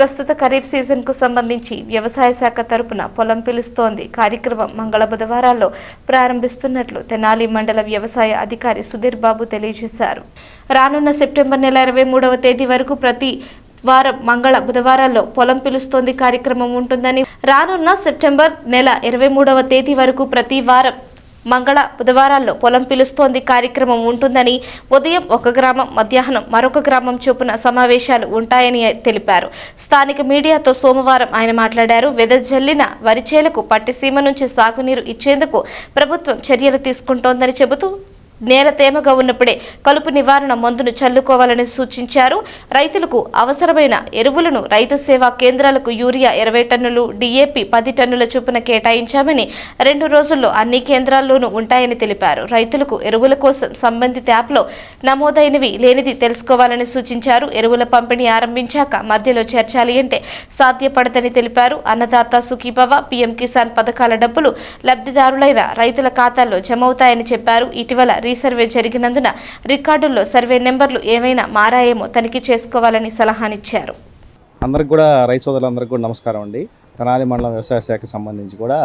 ప్రస్తుత ఖరీఫ్ సీజన్ కు సంబంధించి వ్యవసాయ శాఖ తరపున పొలం పిలుస్తోంది కార్యక్రమం మంగళ బుధవారాల్లో ప్రారంభిస్తున్నట్లు తెనాలి మండల వ్యవసాయ అధికారి సుధీర్ బాబు తెలియజేశారు. రానున్న సెప్టెంబర్ నెల 23వ తేదీ వరకు ప్రతి వారం మంగళ బుధవారాల్లో పొలం పిలుస్తోంది కార్యక్రమం ఉంటుందని, రానున్న సెప్టెంబర్ నెల 23వ తేదీ వరకు ప్రతి వారం మంగళ బుధవారాల్లో పొలం పిలుస్తోంది కార్యక్రమం ఉంటుందని, ఉదయం ఒక గ్రామం, మధ్యాహ్నం మరొక గ్రామం చొప్పున సమావేశాలు ఉంటాయని తెలిపారు. స్థానిక మీడియాతో సోమవారం ఆయన మాట్లాడారు. వెదజల్లిన వరిచేలకు పట్టిసీమ నుంచి సాగునీరు ఇచ్చేందుకు ప్రభుత్వం చర్యలు తీసుకుంటోందని చెబుతూ నేల తేమగా ఉన్నప్పుడే కలుపు నివారణ మందును చల్లుకోవాలని సూచించారు. రైతులకు అవసరమైన ఎరువులను రైతు సేవా కేంద్రాలకు యూరియా 20 టన్నులు, DAP 10 టన్నుల చొప్పున కేటాయించామని, 2 రోజుల్లో అన్ని కేంద్రాల్లోనూ ఉంటాయని తెలిపారు. రైతులకు ఎరువుల కోసం సంబంధిత యాప్లో నమోదైనవి లేనిది తెలుసుకోవాలని సూచించారు. ఎరువుల పంపిణీ ఆరంభించాక మధ్యలో చేర్చాలి అంటే సాధ్యపడదని తెలిపారు. అన్నదాత సుఖీభవ, PM కిసాన్ పథకాల డబ్బులు లబ్ధిదారులైన రైతుల ఖాతాల్లో జమవుతాయని చెప్పారు. ఇటీవల రీసర్వే జరిగినందున రికార్డుల్లో సర్వే నెంబర్లు ఏమైనా మారాయేమో తనిఖీ చేసుకోవాలని సలహానిచ్చారు. అందరికి కూడా రైతు సోదరులందరికీ కూడా నమస్కారం అండి. తెనాలి మండలం వ్యవసాయ శాఖకు సంబంధించి కూడా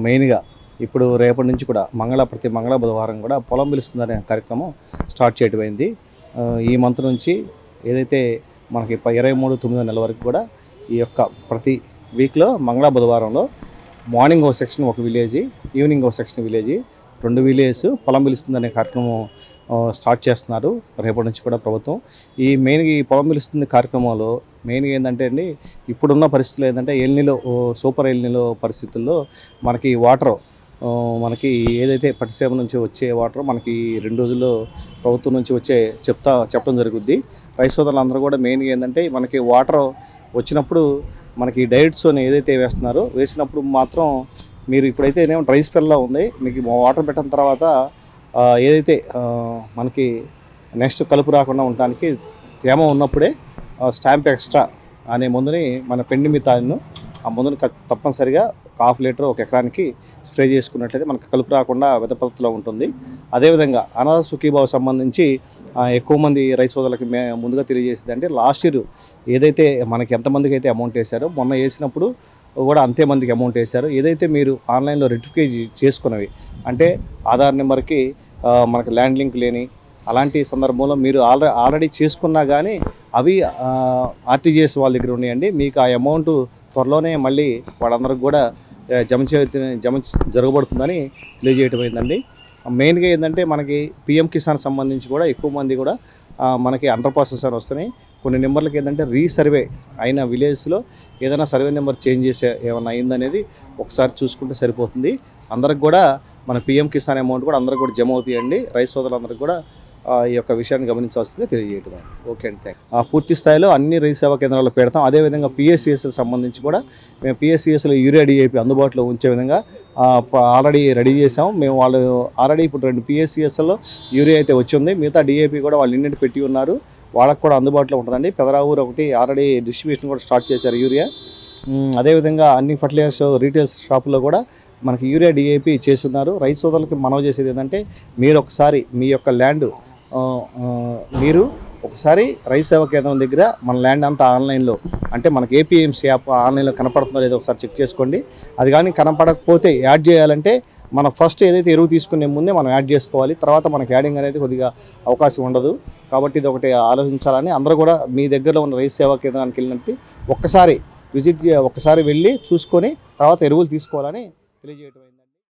మెయిన్గా ఇప్పుడు రేపటి నుంచి కూడా ప్రతి మంగళ బుధవారం కూడా పొలం పిలుస్తుందనే కార్యక్రమం స్టార్ట్ చేయటమైంది. ఈ మంత్ నుంచి ఏదైతే మనకి 23/9 నెల వరకు కూడా ఈ యొక్క ప్రతి వీక్లో మంగళ బుధవారంలో మార్నింగ్ ఒక సెక్షన్ ఒక విలేజ్, ఈవినింగ్ ఒక సెక్షన్ విలేజ్, 2 విలేజెస్ పొలం పిలుస్తుందనే కార్యక్రమం స్టార్ట్ చేస్తున్నారు రేపటి నుంచి కూడా ప్రభుత్వం. ఈ పొలం పిలుస్తుంది కార్యక్రమంలో మెయిన్గా ఏంటంటే అండి, ఇప్పుడున్న పరిస్థితులు ఏంటంటే సూపర్ ఎల్నిలో పరిస్థితుల్లో మనకి వాటర్ మనకి ఏదైతే పట్టిసీమ నుంచి వచ్చే వాటర్ మనకి 2 రోజుల్లో ప్రభుత్వం నుంచి చెప్పడం జరుగుద్ది. రైతు సోదరులందరూ కూడా మెయిన్గా ఏంటంటే మనకి వాటర్ వచ్చినప్పుడు మనకి డైరెక్ట్స్ ఏదైతే వేసినప్పుడు మాత్రం మీరు ఇప్పుడైతే డ్రై స్పెల్లో ఉంది, మీకు వాటర్ పెట్టిన తర్వాత ఏదైతే మనకి నెక్స్ట్ కలుపు రాకుండా ఉండడానికి తేమ ఉన్నప్పుడే స్టాంప్ ఎక్స్ట్రా అనే మందుని మన పెండి మితాను ఆ మందుని తప్పనిసరిగా 1/2 లీటర్ ఒక ఎకరానికి స్ప్రే చేసుకున్నట్లయితే మనకు కలుపు రాకుండా వెదపత్తులో ఉంటుంది. అదేవిధంగా అనాథ సుఖీభావ సంబంధించి ఎక్కువ మంది రైతు సోదరులకి ముందుగా తెలియజేసింది అంటే, లాస్ట్ ఇయర్ ఏదైతే మనకి ఎంతమందికి అయితే అమౌంట్ వేశారో మొన్న వేసినప్పుడు కూడా అంతే మందికి అమౌంట్ వేశారు. ఏదైతే మీరు ఆన్లైన్లో రెక్టిఫై చేసుకున్నవి అంటే ఆధార్ నెంబర్కి మనకి ల్యాండ్ లింక్ లేని అలాంటి సందర్భంలో మీరు ఆల్రెడీ చేసుకున్నా కానీ అవి RTGS వాళ్ళ దగ్గర ఉన్నాయండి. మీకు ఆ అమౌంట్ త్వరలోనే మళ్ళీ వాళ్ళందరికీ కూడా జమ జరగబడుతుందని తెలియజేయటమైందండి. మెయిన్గా ఏంటంటే మనకి PM కిసాన్ సంబంధించి కూడా ఎక్కువ మంది కూడా మనకి అండర్ ప్రాసెస్ అని వస్తున్నాయి. కొన్ని నెంబర్లకి ఏంటంటే రీసర్వే అయిన విలేజ్లో ఏదైనా సర్వే నెంబర్ చేంజ్ చేసే ఏమైనా అయిందనేది ఒకసారి చూసుకుంటే సరిపోతుంది. అందరికి కూడా మన PM కిసాన్ అమౌంట్ కూడా అందరికి కూడా జమ అవుతాయండి. రైతు సోదరులందరికీ కూడా ఈ యొక్క విషయాన్ని గమనించాల్సిందే తెలియజేయటం. ఓకే అండి, థ్యాంక్ యూ. పూర్తి స్థాయిలో అన్ని రైతు సేవా కేంద్రాల్లో పెడతాం. అదేవిధంగా PSCSL సంబంధించి కూడా మేము PSCSL యూరియా DAP అందుబాటులో ఉంచే విధంగా ఆల్రెడీ రెడీ చేసాం. మేము వాళ్ళు ఆల్రెడీ ఇప్పుడు 2 PSCSLలో యూరియా అయితే వచ్చింది. మిగతా DAP కూడా వాళ్ళు ఇంటికి పెట్టి ఉన్నారు. వాళ్ళకు కూడా అందుబాటులో ఉంటుందండి. పెదరావూరు ఒకటి ఆల్రెడీ డిస్ట్రిబ్యూషన్ కూడా స్టార్ట్ చేశారు యూరియా. అదేవిధంగా అన్ని ఫర్టిలైజర్స్ రీటైల్ షాపుల్లో కూడా మనకి యూరియా DAP చేస్తున్నారు. రైతు సోదరులకి మనవి చేసేది ఏంటంటే, మీరు ఒకసారి మీ యొక్క ల్యాండ్ మీరు ఒకసారి రైతు సేవా కేంద్రం దగ్గర మన ల్యాండ్ అంతా ఆన్లైన్లో అంటే మనకి APMC యాప్ ఆన్లైన్లో కనపడుతుందో లేదో ఒకసారి చెక్ చేసుకోండి. అది కానీ కనపడకపోతే యాడ్ చేయాలంటే మనం ఫస్ట్ ఏదైతే ఎరువు తీసుకునే ముందే మనం యాడ్ చేసుకోవాలి. తర్వాత మనకి యాడింగ్ అనేది కొద్దిగా అవకాశం ఉండదు. కాబట్టి ఇది ఒకటి ఆలోచించాలని అందరూ కూడా మీ దగ్గరలో ఉన్న రైతు సేవా కేంద్రానికి వెళ్ళినట్టు ఒక్కసారి వెళ్ళి చూసుకొని తర్వాత ఎరువులు తీసుకోవాలని తెలియజేయటం.